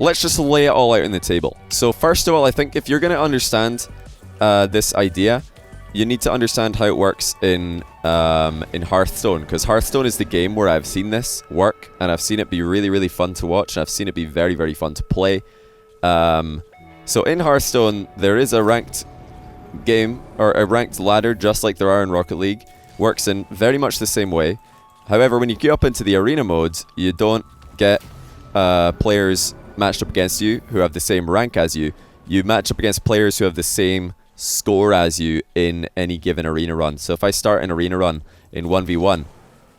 let's just lay it all out on the table. So first of all, I think if you're going to understand this idea, you need to understand how it works in Hearthstone, because Hearthstone is the game where I've seen this work, and I've seen it be really, really fun to watch, and I've seen it be very, very fun to play. So in Hearthstone, there is a ranked game, or a ranked ladder, just like there are in Rocket League. Works in very much the same way. However, when you get up into the arena modes, you don't get players matched up against you who have the same rank as you. You match up against players who have the same score as you in any given arena run. So if I start an arena run in 1v1,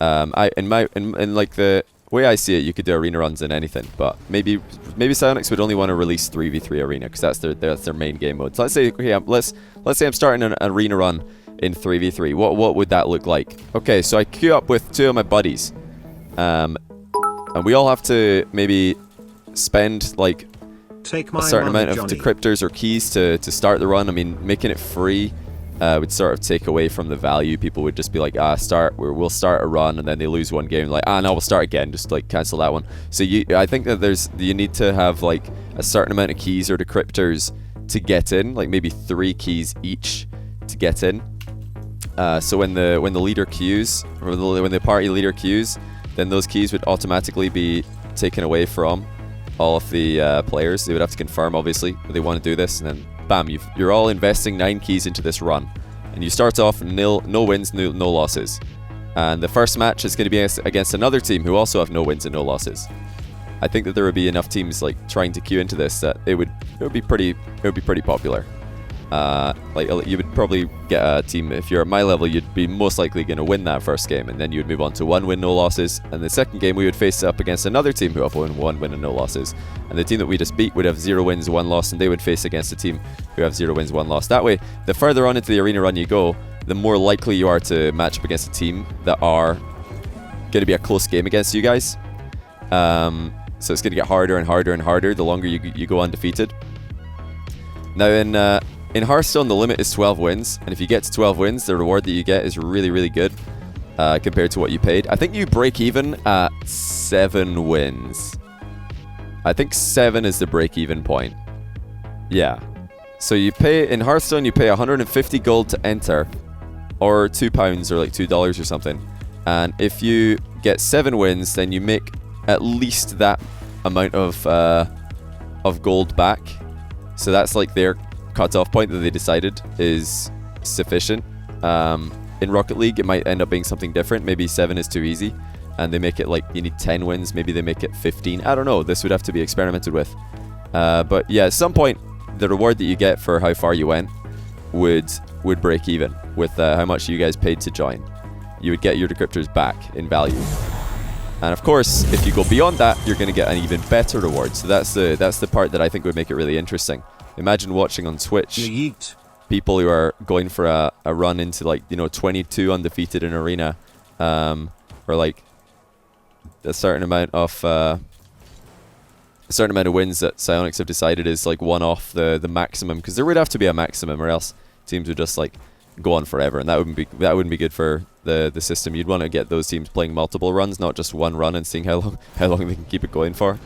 in like the way I see it, you could do arena runs in anything, but maybe Psyonix would only want to release 3v3 arena because that's their main game mode. So let's say let's say I'm starting an arena run in 3v3. What would that look like? Okay, so I queue up with 2 of my buddies, and we all have to maybe spend like a certain amount of decryptors or keys to start the run. I mean, making it free would sort of take away from the value. People would just be like, we'll start a run, and then they lose one game, like, no, we'll start again, just like cancel that one. So I think that you need to have like a certain amount of keys or decryptors to get in, like maybe 3 keys each to get in. So when the leader queues, or when the party leader queues, then those keys would automatically be taken away from all of the players. They would have to confirm, obviously, that they want to do this, and then bam, you're all investing 9 keys into this run, and you start off no wins, no losses. And the first match is going to be against another team who also have no wins and no losses. I think that there would be enough teams like trying to queue into this that it would be pretty popular. Like you would probably get a team, if you're at my level, you'd be most likely going to win that first game, and then you would move on to 1 win, no losses, and the second game we would face up against another team who have 1 win and no losses, and the team that we just beat would have 0 wins, 1 loss, and they would face against a team who have 0 wins, 1 loss. That way, the further on into the arena run you go, the more likely you are to match up against a team that are going to be a close game against you guys. So it's going to get harder and harder and harder the longer you go undefeated. Now in Hearthstone, the limit is 12 wins, and if you get to 12 wins, the reward that you get is really, really good compared to what you paid. I think you break even at 7 wins. I think 7 is the break-even point. Yeah. So you pay, in Hearthstone, you pay 150 gold to enter, or £2 or like $2 or something. And if you get 7 wins, then you make at least that amount of gold back. So that's like their cut-off point that they decided is sufficient. In Rocket League, it might end up being something different. Maybe 7 is too easy, and they make it like you need 10 wins. Maybe they make it 15. I don't know. This would have to be experimented with. But yeah, at some point, the reward that you get for how far you went would break even with how much you guys paid to join. You would get your decryptors back in value. And of course, if you go beyond that, you're going to get an even better reward. So that's the part that I think would make it really interesting. Imagine watching on Twitch people who are going for a run into like 22 undefeated in arena, or like a certain amount of wins that Psyonix have decided is like one off the maximum, because there would have to be a maximum, or else teams would just like go on forever, and that wouldn't be good for the system. You'd want to get those teams playing multiple runs, not just one run, and seeing how long they can keep it going for.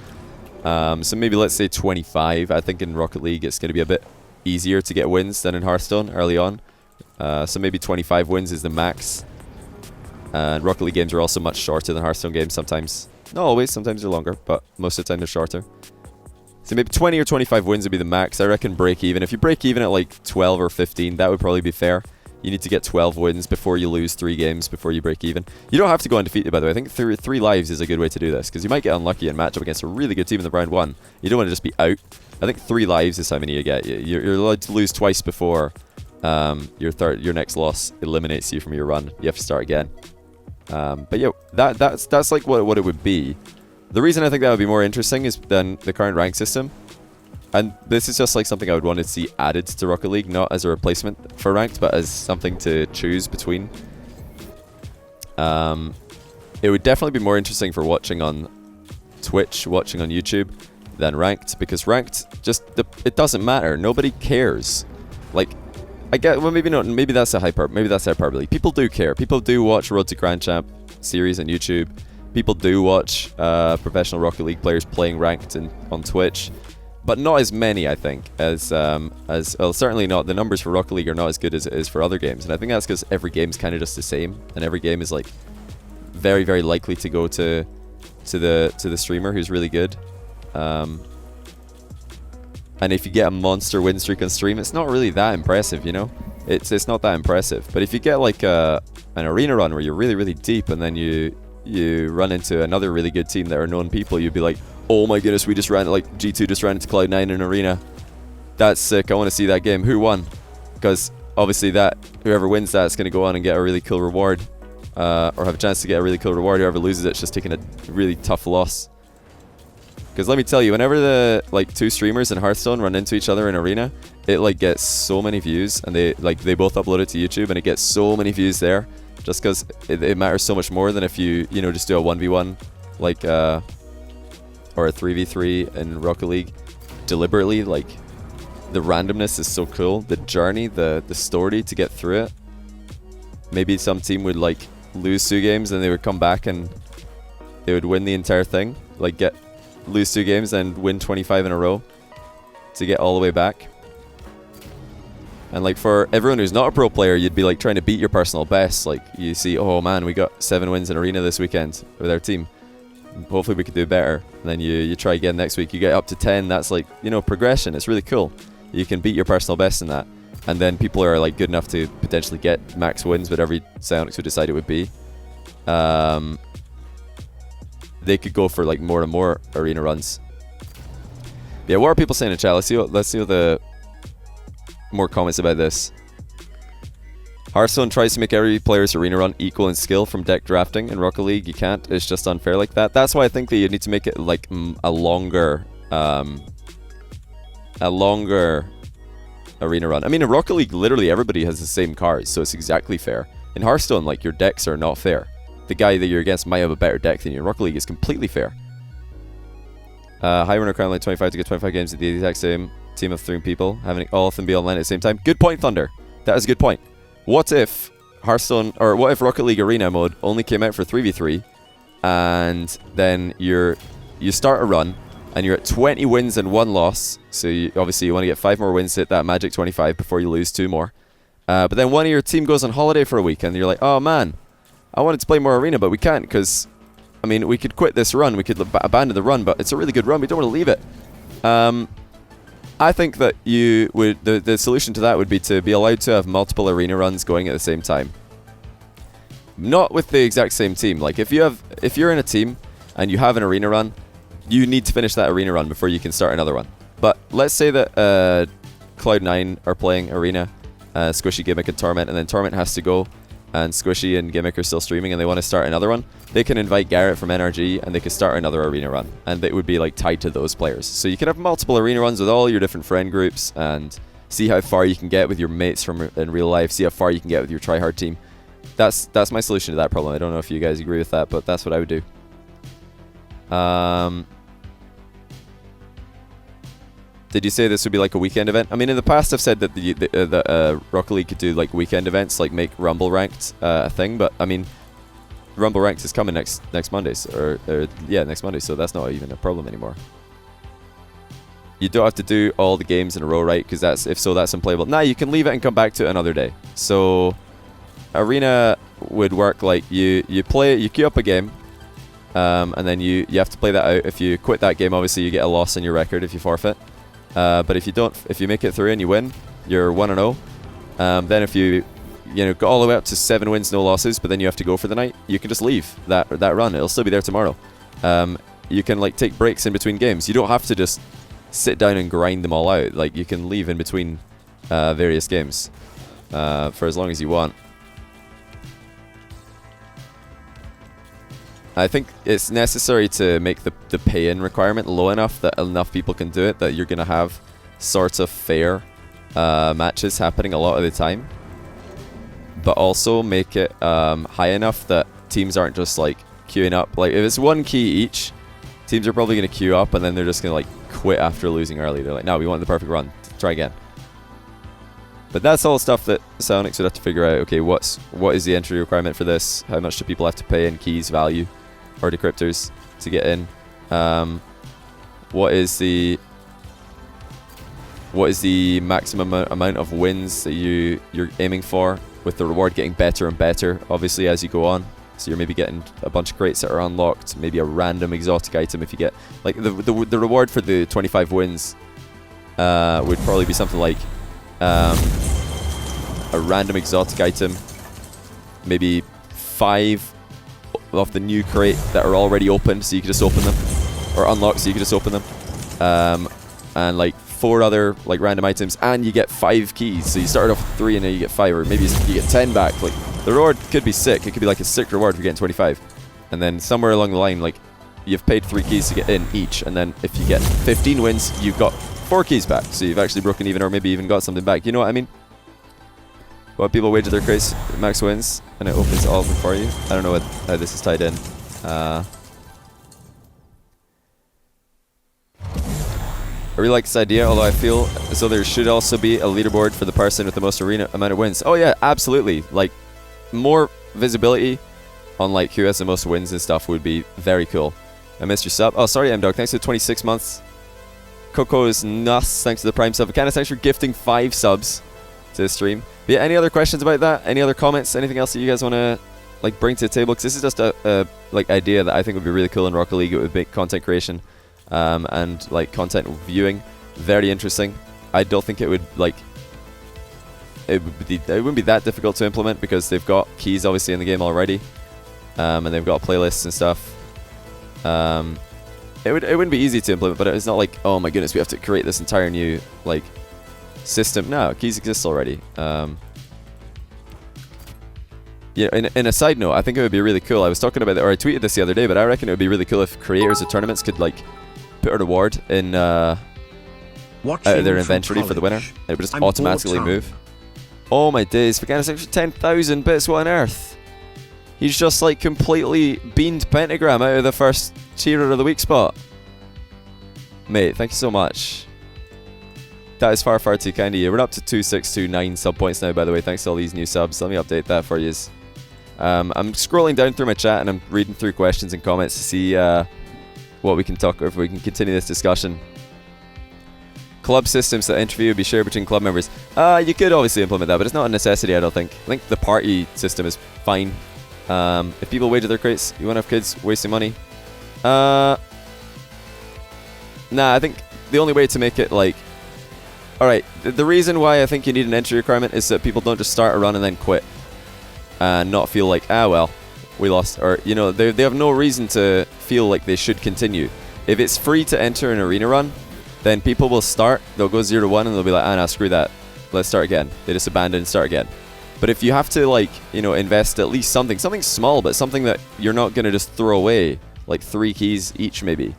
So maybe let's say 25. I think in Rocket League it's going to be a bit easier to get wins than in Hearthstone early on. So maybe 25 wins is the max. And Rocket League games are also much shorter than Hearthstone games sometimes. Not always, sometimes they're longer, but most of the time they're shorter. So maybe 20 or 25 wins would be the max. I reckon break even. If you break even at like 12 or 15, that would probably be fair. You need to get 12 wins before you lose 3 games before you break even. You don't have to go undefeated, by the way. I think 3 lives is a good way to do this, because you might get unlucky and match up against a really good team in the round 1. You don't want to just be out. I think 3 lives is how many you get. You're allowed to lose twice before your next loss eliminates you from your run. You have to start again. But yeah, that's like what it would be. The reason I think that would be more interesting is than the current rank system. And this is just like something I would want to see added to Rocket League, not as a replacement for ranked, but as something to choose between. It would definitely be more interesting for watching on Twitch, watching on YouTube, than ranked, because ranked it doesn't matter. Nobody cares. Like, I get, well, maybe not. Maybe that's hyperbole. People do care. People do watch Road to Grand Champ series on YouTube. people do watch professional Rocket League players playing ranked on Twitch, but not as many, I think, as well, certainly not. The numbers for Rocket League are not as good as it is for other games, and I think that's because every game's kind of just the same, and every game is like very, very likely to go to the streamer who's really good. And if you get a monster win streak on stream, it's not really that impressive, you know? It's not that impressive. But if you get like an arena run where you're really, really deep, and then you run into another really good team that are known people, you'd be like, oh my goodness, we just ran, like G2 just ran into Cloud9 in an arena. That's sick, I want to see that game. Who won? Because obviously whoever wins that's going to go on and get a really cool reward. Or have a chance to get a really cool reward. Whoever loses it's just taking a really tough loss. Because let me tell you, whenever the like two streamers in Hearthstone run into each other in arena, it like gets so many views, and they both upload it to YouTube, and it gets so many views there, just because it matters so much more than if you know just do a 1v1 like or a 3v3 in Rocket League deliberately. Like the randomness is so cool, the journey, the story to get through it. Maybe some team would like lose 2 games and they would come back and they would win the entire thing, like lose 2 games and win 25 in a row to get all the way back. And like for everyone who's not a pro player, you'd be like trying to beat your personal best. Like you see, oh man, we got 7 wins in arena this weekend with our team, hopefully we could do better. And then you try again next week, you get up to 10. That's like, you know, progression. It's really cool. You can beat your personal best in that, and then people are like good enough to potentially get max wins, whatever Psyonix would decide it would be. They could go for like more and more arena runs. Yeah, what are people saying in chat? Let's see what the more comments about this. Hearthstone tries to make every player's arena run equal in skill from deck drafting. In Rocket League, you can't. It's just unfair like that. That's why I think that you need to make it like a longer arena run. I mean, in Rocket League, literally everybody has the same cards, so it's exactly fair. In Hearthstone, like your decks are not fair. The guy that you're against might have a better deck than you. In Rocket League is completely fair. High runner currently 25 to get 25 games at the exact same team of 3 people, having all of them be online at the same time. Good point, Thunder. That is a good point. What if Hearthstone, or what if Rocket League Arena mode only came out for 3v3, and then you start a run and you're at 20 wins and 1 loss, so obviously you want to get 5 more wins to hit that magic 25 before you lose 2 more. But then one of your team goes on holiday for a week and you're like, oh man, I wanted to play more arena, but we can't because, I mean, we could quit this run, we could abandon the run, but it's a really good run, we don't want to leave it. I think that the solution to that would be to be allowed to have multiple arena runs going at the same time. Not with the exact same team. Like if you're in a team and you have an arena run, you need to finish that arena run before you can start another one. But let's say that Cloud9 are playing arena, Squishy, Gimmick, and Torment, and then Torment has to go, and Squishy and Gimmick are still streaming and they want to start another one. They can invite Garrett from NRG and they can start another arena run, and it would be like tied to those players. So you can have multiple arena runs with all your different friend groups and see how far you can get with your mates in real life, see how far you can get with your tryhard team. That's my solution to that problem. I don't know if you guys agree with that, but that's what I would do. Did you say this would be like a weekend event? I mean, in the past I've said that the Rocket League could do like weekend events, like make Rumble Ranked a thing, but I mean, Rumble Ranked is coming next Monday, next Monday, so that's not even a problem anymore. You don't have to do all the games in a row, right? Because that's unplayable. Nah, you can leave it and come back to it another day. So arena would work like you queue up a game, and then you have to play that out. If you quit that game, obviously you get a loss in your record if you forfeit. But if you make it through and you win, you're 1-0. Then if you go all the way up to 7 wins, no losses, but then you have to go for the night, you can just leave that run. It'll still be there tomorrow. You can like take breaks in between games. You don't have to just sit down and grind them all out. Like you can leave in between various games for as long as you want. I think it's necessary to make the pay-in requirement low enough that enough people can do it, that you're going to have sorts of fair matches happening a lot of the time. But also make it high enough that teams aren't just like queuing up. Like if it's 1 key each, teams are probably going to queue up and then they're just going to like quit after losing early. They're like, no, we want the perfect run. Try again. But that's all stuff that Psyonix would have to figure out. Okay, what is the entry requirement for this? How much do people have to pay in keys value? or decryptors to get in. What is the maximum amount of wins that you're aiming for, with the reward getting better and better obviously as you go on. So you're maybe getting a bunch of crates that are unlocked, maybe a random exotic item. If you get like the reward for the 25 wins would probably be something like a random exotic item, maybe 5 of the new crate that are already open, so you can just open them, or unlocked, so you can just open them, and like 4 other like random items, and you get 5 keys. So you start off with 3 and then you get 5, or maybe you get 10 back. Like the reward could be sick. It could be like a sick reward for getting 25, and then somewhere along the line, like you've paid 3 keys to get in each, and then if you get 15 wins, you've got 4 keys back. So you've actually broken even, or maybe even got something back. You know what I mean? Well, people wager their crates, max wins, and it opens all of them for you. I don't know how this is tied in. I really like this idea, although I feel as though there should also be a leaderboard for the person with the most arena amount of wins. Oh yeah, absolutely. Like, more visibility on like who has the most wins and stuff would be very cool. I missed your sub. Oh, sorry, M-Dog. Thanks for the 26 months. Coco is nuts. Thanks to the Prime sub. Canis, thanks for gifting 5 subs to the stream. But yeah, any other questions about that? Any other comments? Anything else that you guys want to like bring to the table? Because this is just a like idea that I think would be really cool in Rocket League. It would make content creation and like content viewing very interesting. I don't think it would like it wouldn't be that difficult to implement, because they've got keys obviously in the game already, and they've got playlists and stuff. It wouldn't be easy to implement, but it's not like, oh my goodness, we have to create this entire new like system. No, keys exist already. Yeah, in a side note, I think it would be really cool. I was talking about it, or I tweeted this the other day, but I reckon it would be really cool if creators of tournaments could like put a reward in out of their inventory for the winner, and it would just automatically move. Oh my days, Veganis extra 10,000 bits, what on earth? He's just like completely beamed Pentagram out of the first cheerer of the week spot. Mate, thank you so much. That is far, far too kind of you. We're up to 2629 sub points now, by the way, thanks to all these new subs. Let me update that for you. I'm scrolling down through my chat and I'm reading through questions and comments to see what we can talk, or if we can continue this discussion. Club systems that interview would be shared between club members. You could obviously implement that, but it's not a necessity, I don't think. I think the party system is fine. If people wager their crates, you won't have kids wasting money. Nah, I think the only way to make it like... Alright, the reason why I think you need an entry requirement is that people don't just start a run and then quit. And not feel like, well, we lost. Or, you know, they have no reason to feel like they should continue. If it's free to enter an arena run, then people will start, they'll go 0-1 and they'll be like, nah, screw that. Let's start again. They just abandon and start again. But if you have to, like, you know, invest at least something small, but something that you're not going to just throw away, like 3 keys each maybe.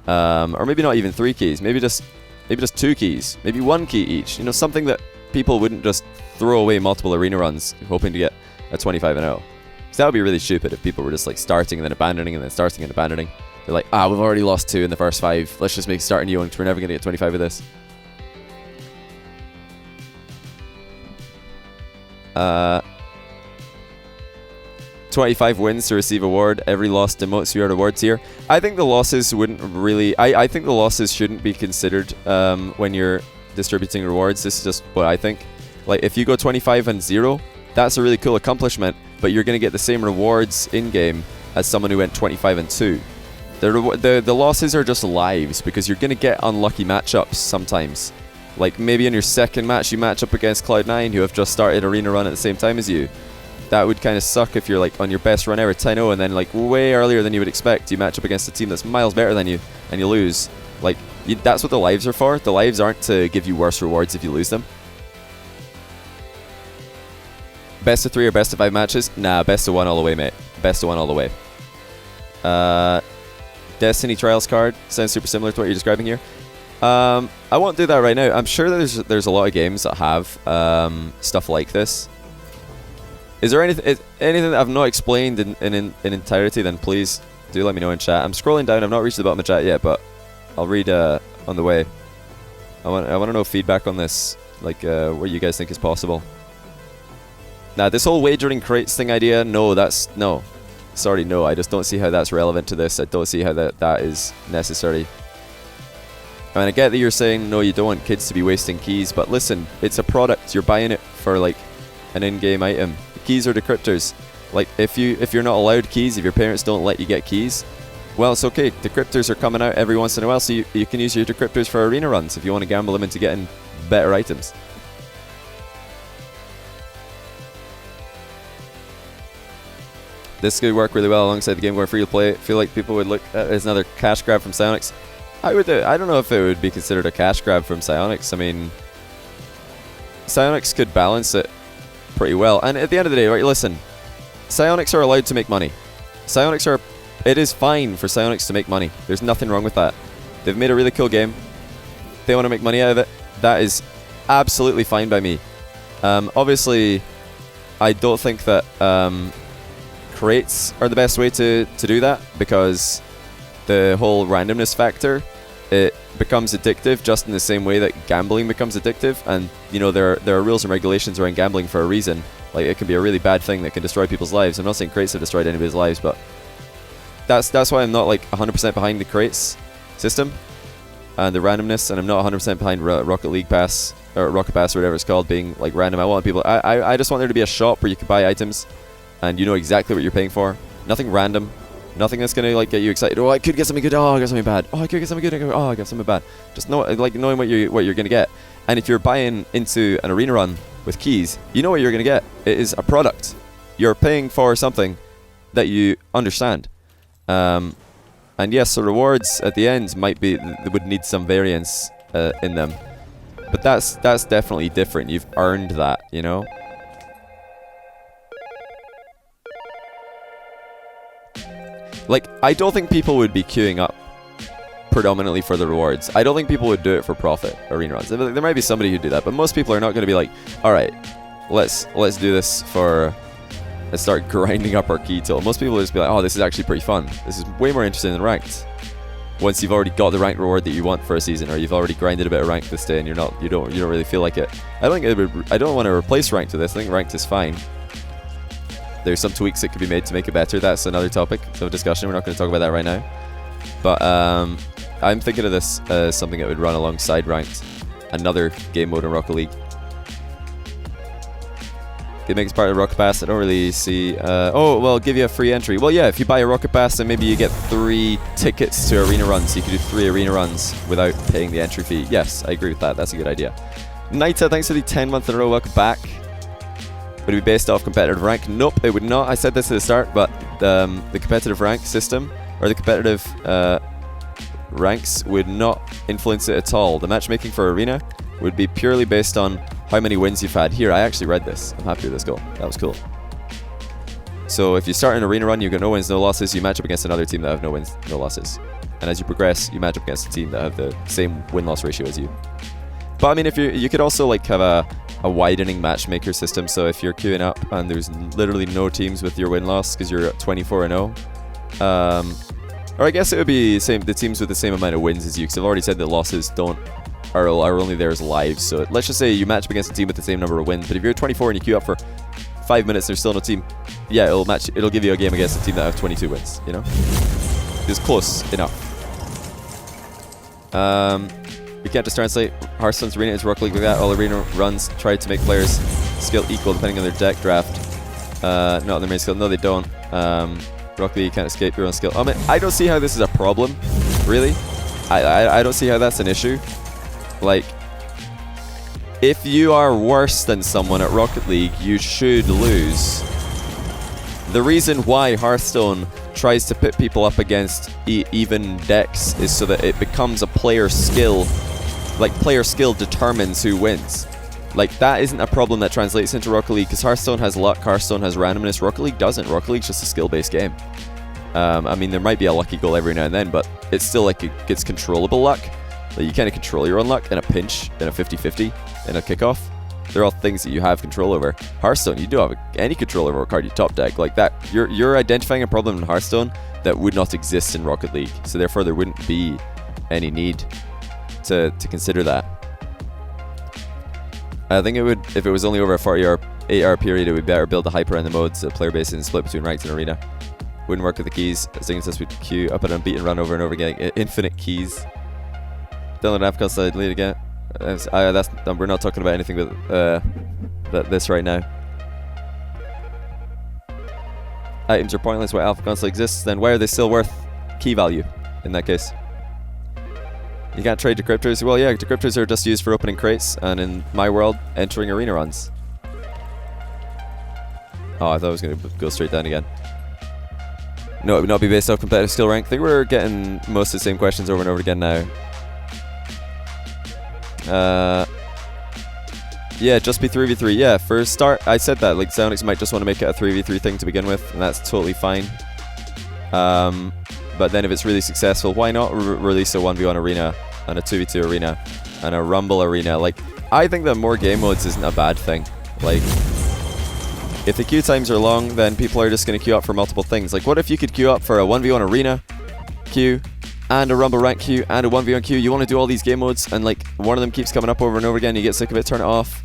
Or maybe not even 3 keys, maybe just 2 keys, maybe 1 key each. You know, something that people wouldn't just throw away multiple arena runs hoping to get a 25-0. Because that would be really stupid if people were just like starting and then abandoning and then starting and abandoning. They're like, we've already lost 2 in the first 5. Let's just start a new one because we're never going to get 25 of this. 25 wins to receive award. Every loss demotes your rewards here. I think the losses wouldn't really... I think the losses shouldn't be considered when you're distributing rewards. This is just what I think. Like, if you go 25-0, that's a really cool accomplishment, but you're going to get the same rewards in-game as someone who went 25-2. The losses are just lives, because you're going to get unlucky matchups sometimes. Like, maybe in your second match, you match up against Cloud9, who have just started Arena Run at the same time as you. That would kind of suck if you're, like, on your best run ever, 10-0, and then, like, way earlier than you would expect, you match up against a team that's miles better than you, and you lose. Like, that's what the lives are for. The lives aren't to give you worse rewards if you lose them. Best of 3 or best of 5 matches? Nah, best of 1 all the way, mate. Best of 1 all the way. Destiny Trials card sounds super similar to what you're describing here. I won't do that right now. I'm sure there's a lot of games that have stuff like this. Is there anything that I've not explained in entirety? Then please do let me know in chat. I'm scrolling down. I've not reached the bottom of chat yet, but I'll read on the way. I want to know feedback on this, like what you guys think is possible. Now, this whole wagering crates thing idea, no. sorry, no, I just don't see how that's relevant to this. I don't see how that is necessary. I mean, I get that you're saying, no, you don't want kids to be wasting keys, but listen, it's a product. You're buying it for, like, an in-game item. The keys are decryptors. Like, if you're not allowed keys, if your parents don't let you get keys, well, it's okay. Decryptors are coming out every once in a while, so you can use your decryptors for arena runs if you want to gamble them into getting better items. This could work really well alongside the game going free to play. I feel like people would look at it as another cash grab from Psyonix. I don't know if it would be considered a cash grab from Psyonix. I mean, Psyonix could balance it pretty well. And at the end of the day, right, listen, Psyonix are allowed to make money. It is fine for Psyonix to make money. There's nothing wrong with that. They've made a really cool game. They want to make money out of it. That is absolutely fine by me. Obviously, I don't think that crates are the best way to do that, because the whole randomness factor, it becomes addictive just in the same way that gambling becomes addictive. And you know, there are rules and regulations around gambling for a reason. Like, it can be a really bad thing that can destroy people's lives. I'm not saying crates have destroyed anybody's lives, but that's why I'm not like 100% behind the crates system and the randomness, and I'm not 100% behind Rocket League Pass or Rocket Pass or whatever it's called being like random. I want people. I just want there to be a shop where you can buy items and you know exactly what you're paying for. Nothing random. Nothing that's gonna like get you excited. Oh, I could get something good. Oh, I got something bad. Oh, I could get something good. Oh, I got something bad. Just know, like, knowing what you're gonna get. And if you're buying into an arena run with keys, you know what you're gonna get. It is a product. You're paying for something that you understand. And yes, the rewards at the end they would need some variance in them. But that's definitely different. You've earned that, you know. Like, I don't think people would be queuing up predominantly for the rewards. I don't think people would do it for profit, arena runs. There might be somebody who'd do that, but most people are not going to be like, alright, let's do this let's start grinding up our key total. Most people will just be like, oh, this is actually pretty fun. This is way more interesting than ranked. Once you've already got the ranked reward that you want for a season, or you've already grinded a bit of ranked this day and you don't really feel like it. I don't want to replace ranked with this. I think ranked is fine. There's some tweaks that could be made to make it better. That's another topic of discussion. We're not going to talk about that right now. But I'm thinking of this as something that would run alongside ranked. Another game mode in Rocket League. It makes part of Rocket Pass. I don't really see... oh, well, give you a free entry. Well, yeah, if you buy a Rocket Pass, then maybe you get 3 tickets to arena runs. So you can do 3 arena runs without paying the entry fee. Yes, I agree with that. That's a good idea. Naita, thanks for the 10 month in a row. Welcome back. Would it be based off competitive rank? Nope, it would not. I said this at the start, but the competitive rank system, or the competitive ranks, would not influence it at all. The matchmaking for Arena would be purely based on how many wins you've had. Here, I actually read this. I'm happy with this goal. That was cool. So if you start an Arena run, you've got no wins, no losses, you match up against another team that have no wins, no losses. And as you progress, you match up against a team that have the same win-loss ratio as you. But I mean, if you could also like have a widening matchmaker system, so if you're queuing up and there's literally no teams with your win-loss because you're at 24-0, or I guess it would be the teams with the same amount of wins as you, because I've already said that losses are only there as lives. So let's just say you match up against a team with the same number of wins, but if you're at 24 and you queue up for 5 minutes and there's still no team, yeah, it'll give you a game against a team that have 22 wins, you know? It's close enough. We can't just translate Hearthstone's arena into Rocket League like that. All arena runs try to make players' skill equal depending on their deck draft. Not on their main skill. No, they don't. Rocket League can't escape your own skill. I mean, I don't see how this is a problem, really. I don't see how that's an issue. Like, if you are worse than someone at Rocket League, you should lose. The reason why Hearthstone tries to pit people up against even decks is so that it becomes a player skill. Like, player skill determines who wins. Like, that isn't a problem that translates into Rocket League, because Hearthstone has luck, Hearthstone has randomness. Rocket League doesn't. Rocket League's just a skill-based game. I mean, there might be a lucky goal every now and then, but it's still like it's controllable luck. Like, you kind of control your own luck in a pinch, in a 50-50, in a kickoff. They're all things that you have control over. Hearthstone, you do have any control over a card you top deck. Like that, you're identifying a problem in Hearthstone that would not exist in Rocket League. So therefore, there wouldn't be any need to consider that. I think it would, if it was only over a 8-hour period, it would be better build a hype around the modes, a player base and split between ranked and arena. wouldn't work with the keys. Zingis would queue up an unbeaten run over and over again. Infinite keys. Dylan Avcon side lead again. We're not talking about anything but this right now. Items are pointless. Why Alpha Console exists, then why are they still worth key value in that case? You can't trade decryptors. Well, yeah, decryptors are just used for opening crates, and in my world, entering arena runs. Oh, I thought I was going to go straight down again. No, it would not be based off competitive skill rank. I think we're getting most of the same questions over and over again now. Yeah, just be 3v3. Yeah, for a start, I said that. Like, Psyonix might just want to make it a 3v3 thing to begin with, and that's totally fine. But then if it's really successful, why not release a 1v1 arena and a 2v2 arena and a rumble arena? Like, I think that more game modes isn't a bad thing. Like, if the queue times are long, then people are just going to queue up for multiple things. Like, what if you could queue up for a 1v1 arena queue and a rumble rank queue and a 1v1 queue? You want to do all these game modes, and like one of them keeps coming up over and over again. You get sick of it, turn it off.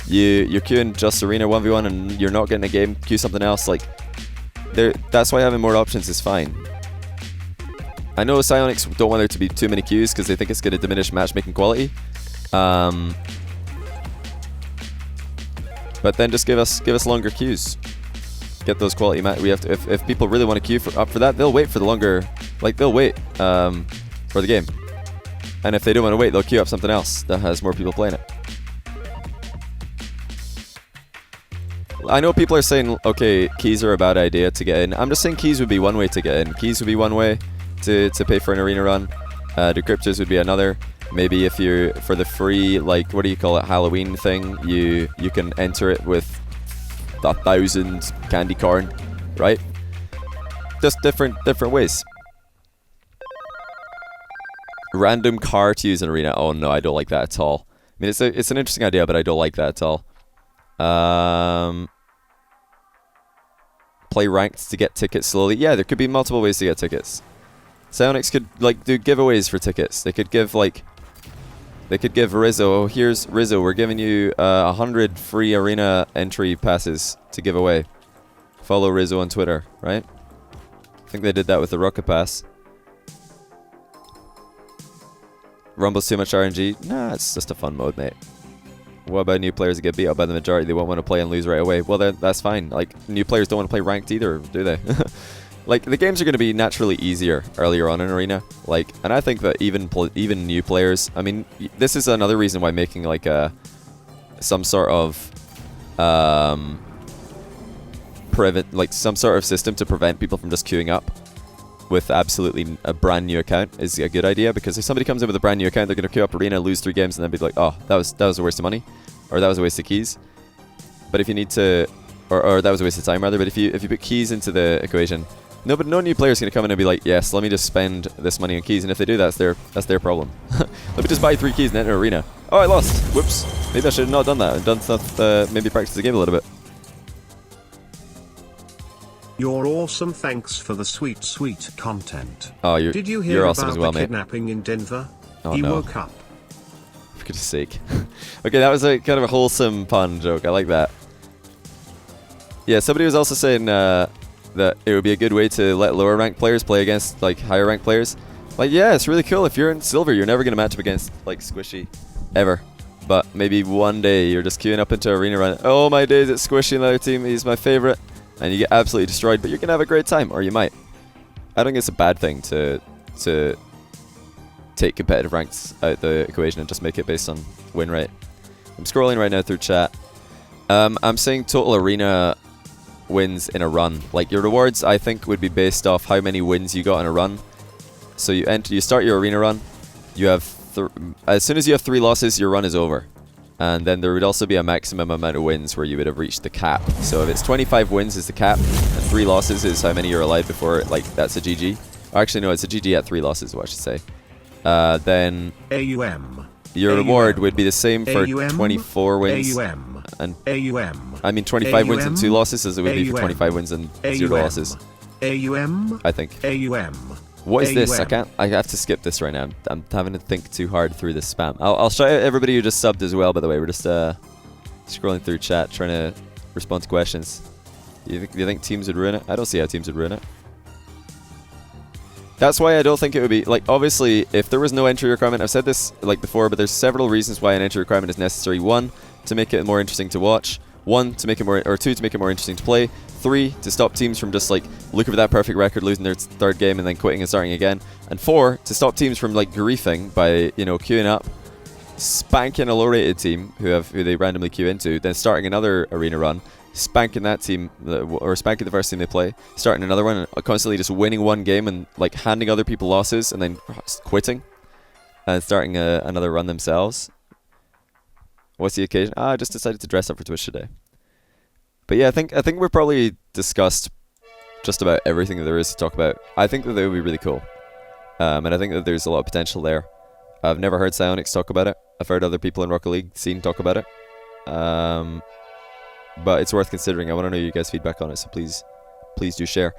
You're queuing just arena 1v1 and you're not getting a game. Queue something else. Like, that's why having more options is fine. I know Psyonix don't want there to be too many queues because they think it's going to diminish matchmaking quality. But then just give us longer queues. Get those quality we have to. If people really want to queue up for that, they'll wait for the longer. Like, they'll wait for the game. And if they don't want to wait, they'll queue up something else that has more people playing it. I know people are saying, okay, keys are a bad idea to get in. I'm just saying keys would be one way to get in. Keys would be one way to pay for an arena run. Decryptors would be another. Maybe if you're for the free, like, what do you call it, Halloween thing, you can enter it with 1,000 candy corn, right? Just different ways. Random car to use in arena. Oh no, I don't like that at all. I mean, it's an interesting idea, but I don't like that at all. Play ranked to get tickets slowly. Yeah, there could be multiple ways to get tickets. Psyonix could like do giveaways for tickets. They could give Rizzo. Oh, here's Rizzo. We're giving you 100 free arena entry passes to give away. Follow Rizzo on Twitter, right? I think they did that with the Rocket Pass. Rumble's too much RNG. Nah, it's just a fun mode, mate. What about new players that get beat up by the majority? They won't want to play and lose right away. Well, then that's fine. Like, new players don't want to play ranked either, do they? Like, the games are going to be naturally easier earlier on in Arena. Like, and I think that even new players, I mean, this is another reason why making like some sort of some sort of system to prevent people from just queuing up with absolutely a brand new account is a good idea, because if somebody comes in with a brand new account, they're going to queue up Arena, lose 3 games, and then be like, oh, that was a waste of money, or that was a waste of keys. But if you need to, or that was a waste of time rather. But if you put keys into the equation, no new player's going to come in and be like, yes, let me just spend this money on keys. And if they do, that's their problem. Let me just buy 3 keys and enter Arena. Oh, I lost. Whoops. Maybe I should have not done that. I've done stuff. Maybe practice the game a little bit. You're awesome. Thanks for the sweet content. Oh, Did you hear you're about awesome as well, the mate. kidnapping in Denver? Oh, he no. woke up. For goodness sake. Okay, that was a kind of a wholesome pun joke. I like that. Yeah, somebody was also saying that it would be a good way to let lower ranked players play against like higher ranked players. Like, yeah, it's really cool. If you're in silver, you're never going to match up against like Squishy ever. But maybe one day you're just queuing up into Arena Run. Oh my days, it's Squishy and the other team. He's my favorite. And you get absolutely destroyed, but you're going to have a great time, or you might. I don't think it's a bad thing to take competitive ranks out the equation and just make it based on win rate. I'm scrolling right now through chat. I'm saying total arena wins in a run. Like, your rewards, I think, would be based off how many wins you got in a run. So you start your arena run. You have as soon as you have 3 losses, your run is over. And then there would also be a maximum amount of wins where you would have reached the cap. So if it's 25 wins is the cap, and 3 losses is how many you're allowed before, like, that's a GG. Or actually, no, it's a GG at 3 losses is what I should say. Then your reward would be the same for 24 wins. And I mean 25 wins and 2 losses as it would be for 25 wins and 0 losses. I think. What is this? I have to skip this right now. I'm having to think too hard through this spam. I'll shout out everybody who just subbed as well, by the way. We're just scrolling through chat, trying to respond to questions. Do you think teams would ruin it? I don't see how teams would ruin it. That's why I don't think it would be like, obviously if there was no entry requirement, I've said this like before, but there's several reasons why an entry requirement is necessary. 1, to make it more interesting to watch. 1, to make it more, or 2, to make it more interesting to play. 3, to stop teams from just like looking for that perfect record, losing their third game and then quitting and starting again. And 4, to stop teams from like griefing by, you know, queuing up, spanking a low rated team who they randomly queue into, then starting another arena run, spanking that team, or spanking the first team they play, starting another one, and constantly just winning one game and like handing other people losses and then quitting and starting another run themselves. What's the occasion? I just decided to dress up for Twitch today. But yeah, I think we've probably discussed just about everything that there is to talk about. I think that they would be really cool, and I think that there's a lot of potential there. I've never heard Psyonix talk about it. I've heard other people in Rocket League scene talk about it. But it's worth considering. I want to know your guys' feedback on it, so please do share.